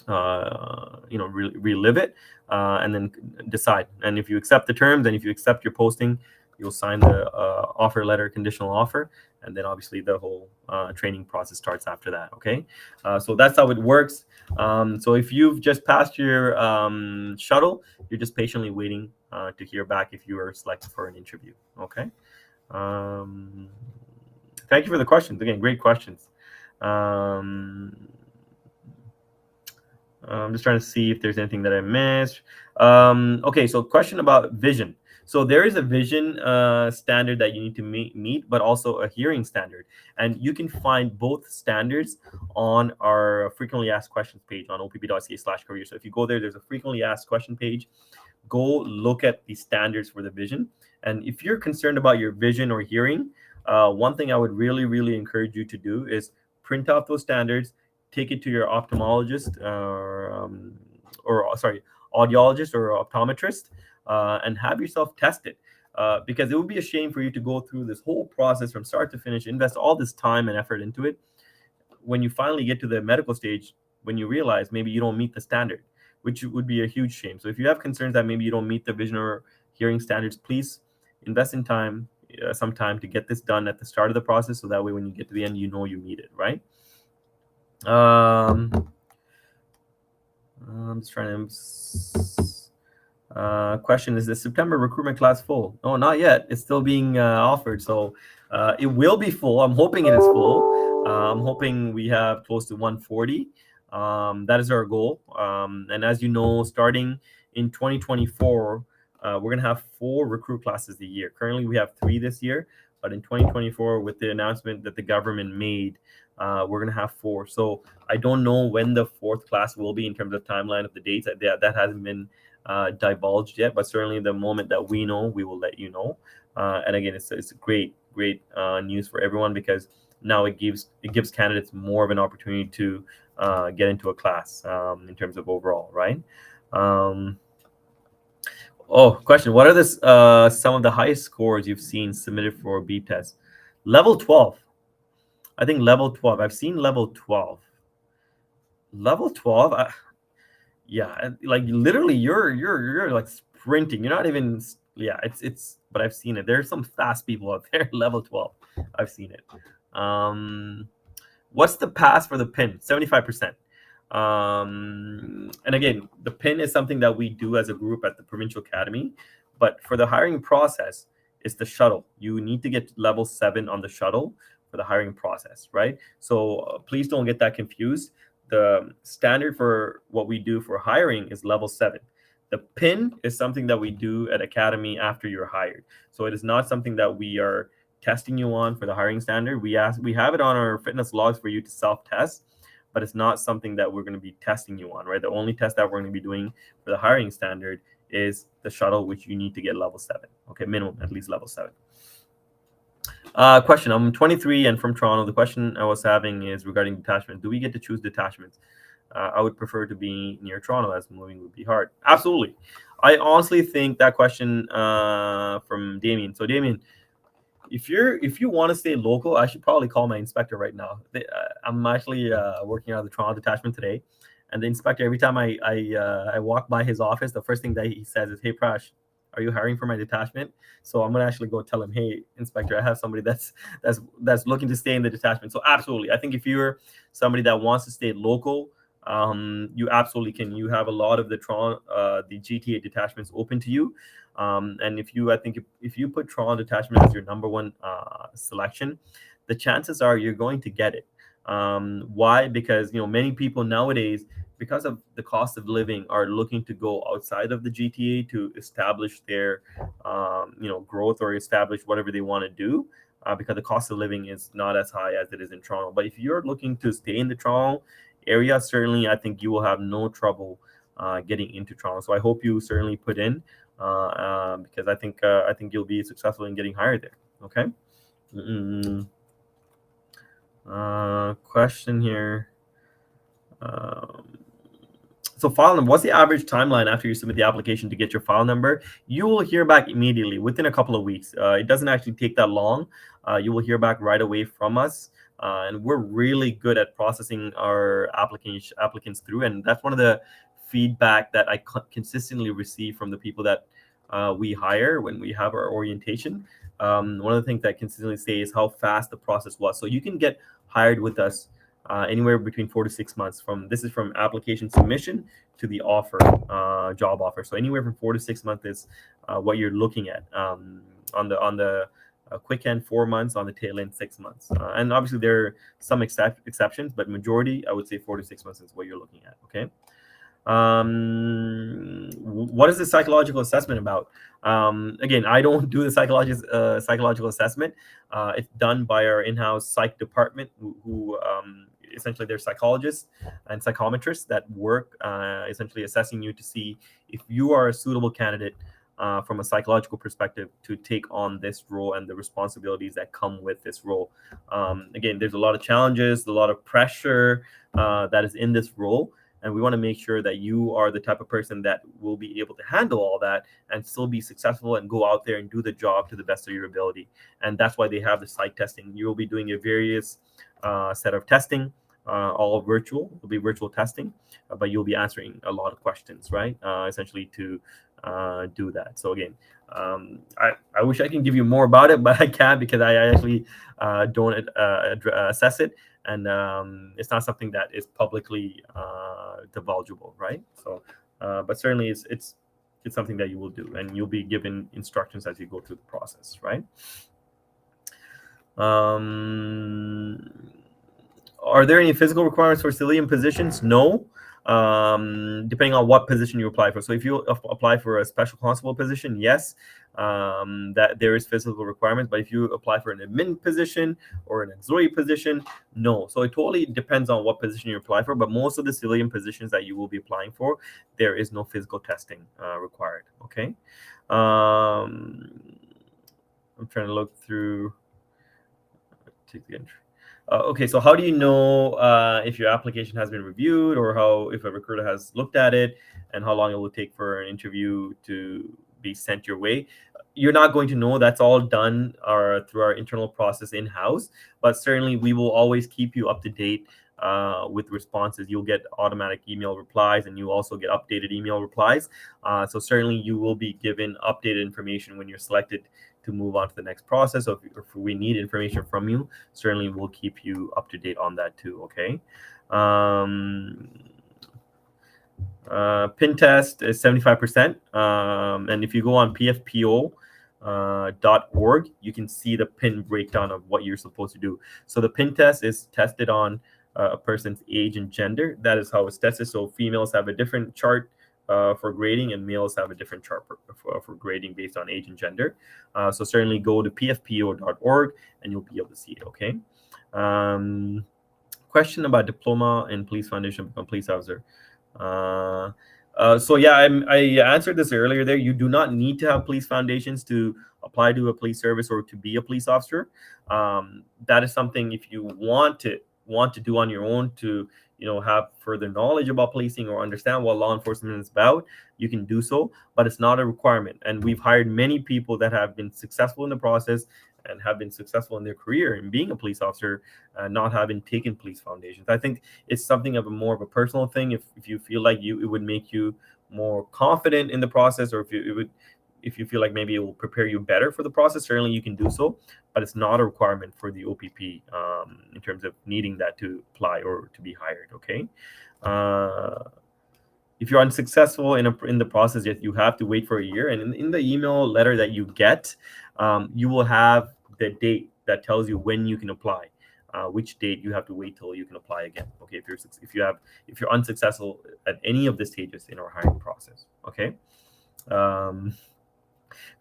relive it, and then decide. And if you accept the terms and if you accept your posting, you'll sign the offer letter, conditional offer, and then obviously the whole training process starts after that. Okay, so that's how it works. So if you've just passed your shuttle, you're just patiently waiting to hear back if you are selected for an interview. Okay. Thank you for the questions. Again, great questions. I'm just trying to see if there's anything that I missed. Okay, so question about vision. So there is a vision standard that you need to meet, but also a hearing standard. And you can find both standards on our frequently asked questions page on opp.ca/career. So if you go there, there's a frequently asked question page. Go look at the standards for the vision. And if you're concerned about your vision or hearing, one thing I would really, really encourage you to do is print out those standards, take it to your ophthalmologist audiologist or optometrist, and have yourself tested. Because it would be a shame for you to go through this whole process from start to finish, invest all this time and effort into it. When you finally get to the medical stage, when you realize maybe you don't meet the standard, which would be a huge shame. So if you have concerns that maybe you don't meet the vision or hearing standards, please invest in time, some time to get this done at the start of the process, so that way when you get to the end, you meet it, right? I'm just trying to. Question: is the September recruitment class full? No, not yet. It's still being offered, so it will be full. I'm hoping it is full. I'm hoping we have close to 140. That is our goal. And as you know, starting in 2024, we're gonna have 4 recruit classes a year. Currently, we have 3 this year, but in 2024, with the announcement that the government made, we're gonna have 4. So I don't know when the 4th class will be in terms of timeline of the dates. That hasn't been divulged yet, but certainly the moment that we know, we will let you know. And again, it's great news for everyone, because now it gives candidates more of an opportunity to get into a class in terms of overall, right? Question: what are some of the highest scores you've seen submitted for B test? Level 12. I think level 12. I've seen level 12. Level 12. Yeah, like literally, you're like sprinting. You're not even. Yeah, it's. But I've seen it. There's some fast people out there. Level 12. I've seen it. What's the pass for the pin? 75%. And again, the pin is something that we do as a group at the Provincial Academy. But for the hiring process, it's the shuttle. You need to get level 7 on the shuttle for the hiring process, right? So please don't get that confused. The standard for what we do for hiring is level 7. The pin is something that we do at Academy after you're hired. So it is not something that we are testing you on for the hiring standard. We have it on our fitness logs for you to self-test, but it's not something that we're going to be testing you on, right? The only test that we're going to be doing for the hiring standard is the shuttle, which you need to get level 7. Okay, minimum at least level 7. Question. I'm 23 and from Toronto. The question I was having is regarding detachment. Do we get to choose detachments? I would prefer to be near Toronto as moving would be hard. Absolutely. I honestly think that question from Damien. So Damien, if you want to stay local, I should probably call my inspector right now. I'm actually working out of the Toronto detachment today, and the inspector, every time I walk by his office, the first thing that he says is, "Hey Prash, are you hiring for my detachment?" So I'm gonna actually go tell him, "Hey inspector, I have somebody that's looking to stay in the detachment." So absolutely, I think if you're somebody that wants to stay local, you absolutely can. You have a lot of the the GTA detachments open to you. And I think if you put Toronto detachment as your number one selection, the chances are you're going to get it. Why? Because many people nowadays, because of the cost of living, are looking to go outside of the GTA to establish their growth or establish whatever they want to do. Because the cost of living is not as high as it is in Toronto. But if you're looking to stay in the Toronto area, certainly I think you will have no trouble getting into Toronto. So I hope you certainly put in. Because I think you'll be successful in getting hired there. Okay. Question here. So file number. What's the average timeline after you submit the application to get your file number? You will hear back immediately within a couple of weeks. It doesn't actually take that long. You will hear back right away from us. And we're really good at processing our applicants through, and that's one of the feedback that I consistently receive from the people that we hire when we have our orientation. One of the things that I consistently say is how fast the process was. So you can get hired with us anywhere between 4 to 6 months. This is from application submission to the offer, job offer. So anywhere from 4 to 6 months is what you're looking at. On the quick end, 4 months; on the tail end, 6 months. And obviously there are some exceptions, but majority, I would say 4 to 6 months is what you're looking at. Okay. What is the psychological assessment about? Again, I don't do the psychological assessment. It's done by our in-house psych department, who essentially they're psychologists and psychometrists that work essentially assessing you to see if you are a suitable candidate from a psychological perspective to take on this role and the responsibilities that come with this role. Again, there's a lot of challenges, a lot of pressure that is in this role. And we want to make sure that you are the type of person that will be able to handle all that and still be successful and go out there and do the job to the best of your ability. And that's why they have the psych testing. You will be doing a various set of testing, all virtual. It'll be virtual testing, but you'll be answering a lot of questions, right? Essentially to do that. So again, I wish I can give you more about it, but I can't because I actually don't assess it. And it's not something that is publicly divulgeable, right? So, but certainly it's something that you will do, and you'll be given instructions as you go through the process, right? Are there any physical requirements for civilian positions? No. Depending on what position you apply for. So if you apply for a special constable position, yes, that there is physical requirements. But if you apply for an admin position or an auxiliary position, no. So it totally depends on what position you apply for. But most of the civilian positions that you will be applying for, there is no physical testing required. Okay. I'm trying to look through. Take the entry. Okay, so how do you know if your application has been reviewed, or if a recruiter has looked at it, and how long it will take for an interview to be sent your way? you're not going to know. That's all done through our internal process in-house, but certainly we will always keep you up to date with responses. You'll get automatic email replies, and you also get updated email replies. So certainly you will be given updated information when you're selected to move on to the next process. So if we need information from you, certainly we'll keep you up to date on that too. Okay. um, Pin test is 75%. And if you go on pfpo.org, you can see the pin breakdown of what you're supposed to do. So the pin test is tested on a person's age and gender. That is how it's tested. So females have a different chart for grading, and males have a different chart for grading based on age and gender. So certainly go to pfpo.org and you'll be able to see it. Okay. Question about diploma in police foundation become police officer. So yeah, I answered this earlier there. You do not need to have police foundations to apply to a police service or to be a police officer. That is something, if you want to do on your own to have further knowledge about policing or understand what law enforcement is about, you can do so, but it's not a requirement. And we've hired many people that have been successful in the process and have been successful in their career in being a police officer, not having taken police foundations. I think it's something of a more of a personal thing. If you feel like it would make you more confident in the process, or if you feel like maybe it will prepare you better for the process, certainly you can do so, but it's not a requirement for the OPP in terms of needing that to apply or to be hired. Okay. If you're unsuccessful in the process, yes, you have to wait for a year. And in the email letter that you get, you will have the date that tells you when you can apply, which date you have to wait till you can apply again. Okay, if you're unsuccessful at any of the stages in our hiring process. Okay.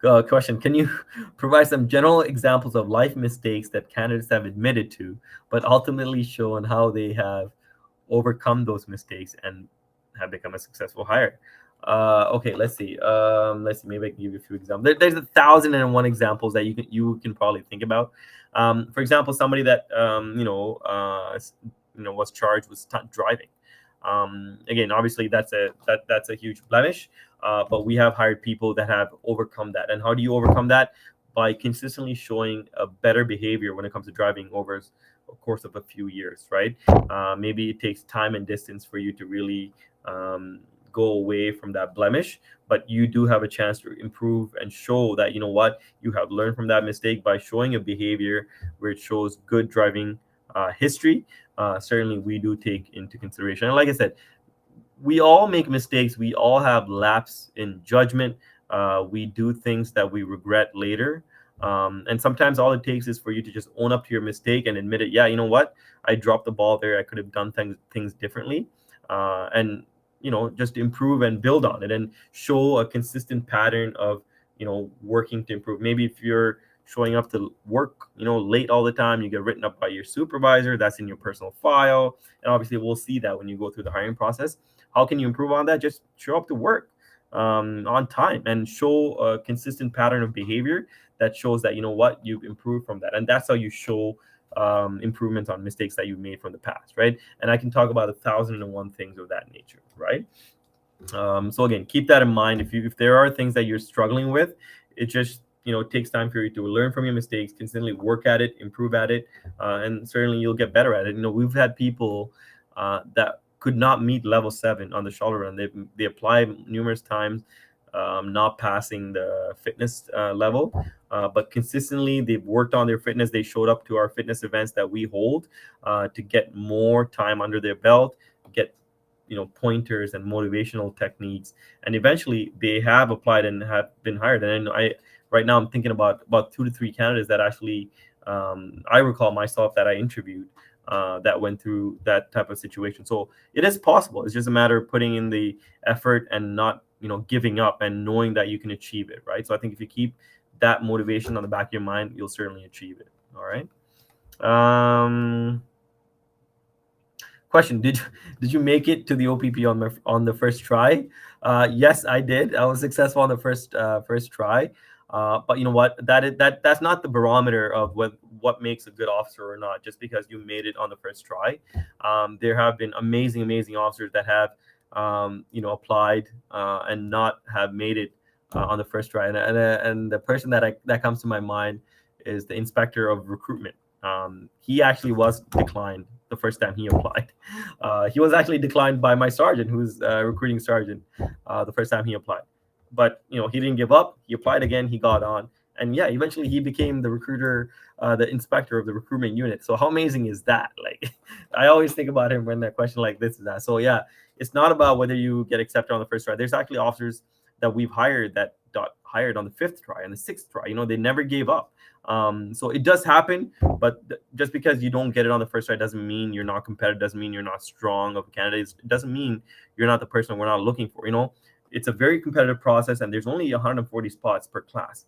Question: can you provide some general examples of life mistakes that candidates have admitted to, but ultimately shown how they have overcome those mistakes and have become a successful hire? Okay, let's see. Maybe I can give you a few examples. There's 1,001 examples that you can probably think about. For example, somebody that was charged with stunt driving. Again, obviously that's a huge blemish, but we have hired people that have overcome that. And how do you overcome that? By consistently showing a better behavior when it comes to driving over a course of a few years, right? Maybe it takes time and distance for you to really go away from that blemish, but you do have a chance to improve and show that you have learned from that mistake by showing a behavior where it shows good driving history. Certainly we do take into consideration, and like I said, we all make mistakes, we all have lapse in judgment, we do things that we regret later, and sometimes all it takes is for you to just own up to your mistake and admit it. Yeah, you know what, I dropped the ball there, I could have done things differently, and just improve and build on it and show a consistent pattern of working to improve. Maybe if you're showing up to work late all the time, you get written up by your supervisor, that's in your personal file, and obviously we'll see that when you go through the hiring process. How can you improve on that? Just show up to work on time and show a consistent pattern of behavior that shows that you've improved from that, and that's how you show improvements on mistakes that you've made from the past, right? And I can talk about 1,001 things of that nature, right? So again, keep that in mind. If there are things that you're struggling with, it just takes time for you to learn from your mistakes, consistently work at it, improve at it, and certainly you'll get better at it. We've had people that could not meet level 7 on the shoulder run. They applied numerous times, not passing the fitness level, but consistently they've worked on their fitness. They showed up to our fitness events that we hold to get more time under their belt, get pointers and motivational techniques, and eventually they have applied and have been hired. And right now I'm thinking about 2 to 3 candidates that actually I recall myself that I interviewed that went through that type of situation. So it is possible. It's just a matter of putting in the effort and not giving up and knowing that you can achieve it, right? So I think if you keep that motivation on the back of your mind, you'll certainly achieve it. All right. Question: did you make it to the OPP on the first try? Yes, I did. I was successful on the first try. But you know what? That's not the barometer of what makes a good officer or not. Just because you made it on the first try, there have been amazing officers that have applied and not have made it on the first try. And the person that comes to my mind is the inspector of recruitment. He actually was declined the first time he applied. He was actually declined by my sergeant, who's a recruiting sergeant, the first time he applied. But he didn't give up. He applied again. He got on, and yeah, eventually he became the recruiter, the inspector of the recruitment unit. So how amazing is that? Like, I always think about him when that question like this is asked. So yeah, it's not about whether you get accepted on the first try. There's actually officers that we've hired that got hired on the fifth try and the sixth try. They never gave up. So it does happen, but just because you don't get it on the first try doesn't mean you're not competitive, doesn't mean you're not strong of a candidate. It doesn't mean you're not the person we're not looking for. It's a very competitive process, and there's only 140 spots per class.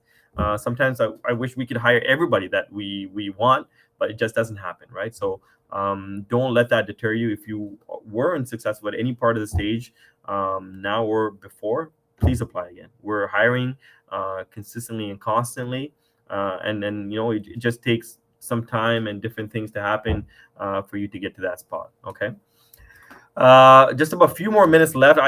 Sometimes I wish we could hire everybody that we want, but it just doesn't happen, right? So don't let that deter you. If you were unsuccessful at any part of the stage, now or before, please apply again. We're hiring consistently and constantly, and then it just takes some time and different things to happen for you to get to that spot. Okay. Just about a few more minutes left.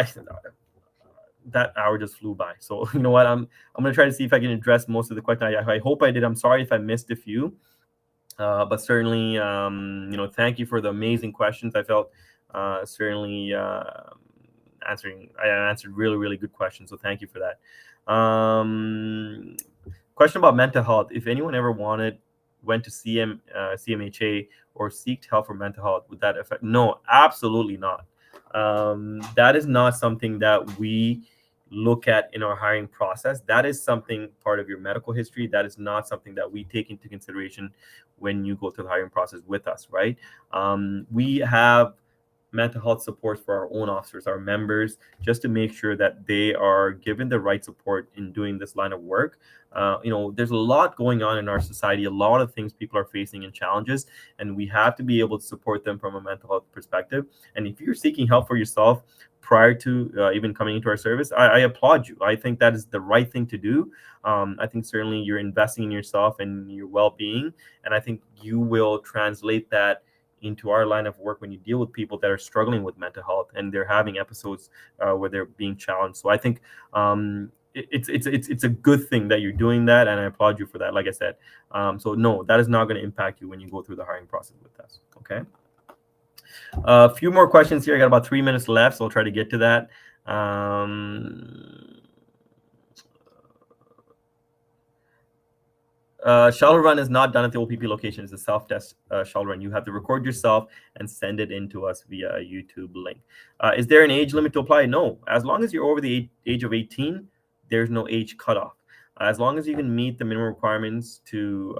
That hour just flew by. So you know what? I'm gonna try to see if I can address most of the questions. I hope I did. I'm sorry if I missed a few, but certainly, thank you for the amazing questions. I felt certainly I answered really, really good questions. So thank you for that. Question about mental health. If anyone ever went to CMHA or seeked help for mental health, would that affect? No, absolutely not. That is not something that we look at in our hiring process. That is something part of your medical history. That is not something that we take into consideration when you go through the hiring process with us, right? We have mental health supports for our own officers, our members, just to make sure that they are given the right support in doing this line of work. There's a lot going on in our society, a lot of things people are facing and challenges, and we have to be able to support them from a mental health perspective. And if you're seeking help for yourself prior to even coming into our service, I applaud you. I think that is the right thing to do. I think certainly you're investing in yourself and your well-being, and I think you will translate that into our line of work when you deal with people that are struggling with mental health and they're having episodes where they're being challenged. So I think it's a good thing that you're doing that, and I applaud you for that. Like I said, so no, that is not going to impact you when you go through the hiring process with us. Okay. A few more questions here. I got about 3 minutes left, so I'll try to get to that. Shuttle run is not done at the OPP location. It's a self-test shuttle run. You have to record yourself and send it in to us via a YouTube link. Is there an age limit to apply? No. As long as you're over the age of 18, there's no age cutoff. As long as you can meet the minimum requirements to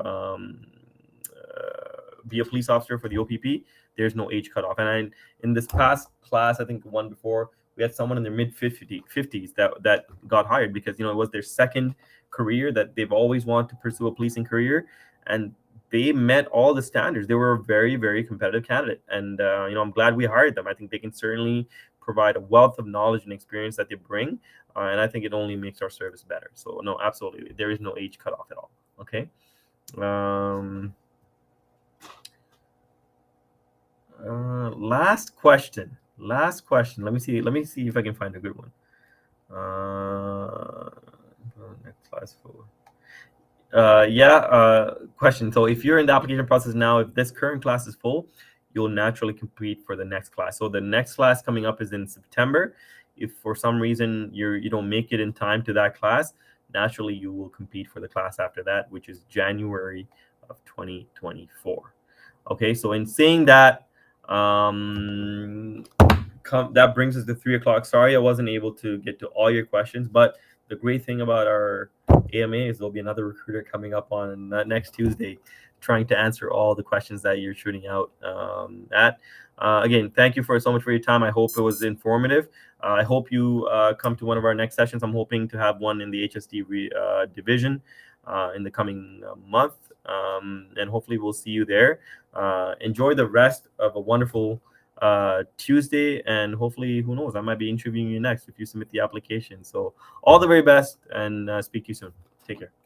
be a police officer for the OPP, there's no age cutoff. And in this past class, I think the one before, we had someone in their mid 50s that got hired because it was their second career, that they've always wanted to pursue a policing career, and they met all the standards. They were a very, very competitive candidate, and I'm glad we hired them. I think they can certainly provide a wealth of knowledge and experience that they bring, and I think it only makes our service better. So no, absolutely, there is no age cutoff at all. Okay. Last question. Let me see if I can find a good one. Next class full. Question. So if you're in the application process now, if this current class is full, you'll naturally compete for the next class. So the next class coming up is in September. If for some reason you don't make it in time to that class, naturally you will compete for the class after that, which is January of 2024. Okay, so in saying that, that brings us to 3 o'clock. Sorry I wasn't able to get to all your questions, but the great thing about our AMA is there'll be another recruiter coming up on next Tuesday trying to answer all the questions that you're shooting out at. Again, thank you so much for your time. I hope it was informative. I hope you come to one of our next sessions. I'm hoping to have one in the HSD division in the coming month, and hopefully we'll see you there. Enjoy the rest of a wonderful Tuesday, and hopefully, who knows, I might be interviewing you next if you submit the application. So all the very best, and speak to you soon. Take care.